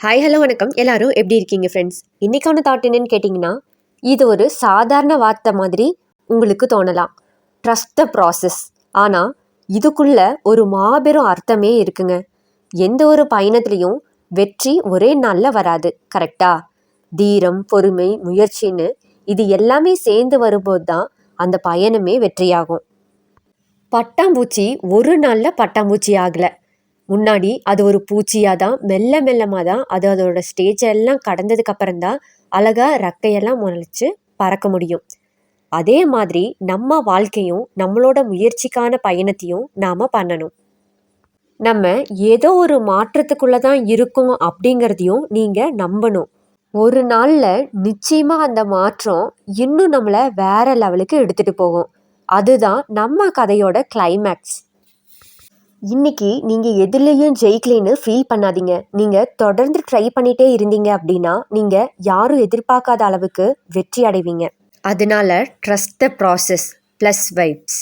Hi hello வணக்கம். எல்லாரும் எப்படி இருக்கீங்க ஃப்ரெண்ட்ஸ்? இன்றைக்கான தாட் என்னன்னு கேட்டிங்கன்னா, இது ஒரு சாதாரண வார்த்தை மாதிரி உங்களுக்கு தோணலாம். Trust the process. ஆனால் இதுக்குள்ள ஒரு மாபெரும் அர்த்தமே இருக்குங்க. எந்த ஒரு பயணத்துலேயும் வெற்றி ஒரே நாளில் வராது, கரெக்டா? தீரம், பொறுமை, முயற்சின்னு இது எல்லாமே சேர்ந்து வரும்போது தான் அந்த பயணமே வெற்றியாகும். பட்டாம்பூச்சி ஒரு நாளில் பட்டாம்பூச்சி ஆகலை. முன்னாடி அது ஒரு பூச்சியாக தான் மெல்ல மெல்லமாக தான் அது அதோட ஸ்டேஜெல்லாம் கடந்ததுக்கு அப்புறம் தான் அழகாக ரெக்கையெல்லாம் முளைச்சி பறக்க முடியும். அதே மாதிரி நம்ம வாழ்க்கையும் நம்மளோட முயற்சிக்கான பயணத்தையும் நாம் பண்ணணும். நம்ம ஏதோ ஒரு மாற்றத்துக்குள்ளே தான் இருக்கோம் அப்படிங்கிறதையும் நீங்கள் நம்பணும். ஒரு நாளில் நிச்சயமாக அந்த மாற்றம் இன்னும் நம்மளை வேற லெவலுக்கு எடுத்துகிட்டு போகும். அதுதான் நம்ம கதையோட கிளைமேக்ஸ். இன்னைக்கு நீங்கள் எதுலேயும் ஜெயிக்கலைன்னு ஃபீல் பண்ணாதீங்க. நீங்கள் தொடர்ந்து ட்ரை பண்ணிகிட்டே இருந்தீங்க அப்படின்னா நீங்கள் யாரும் எதிர்பார்க்காத அளவுக்கு வெற்றி அடைவீங்க. அதனால trust the process plus vibes.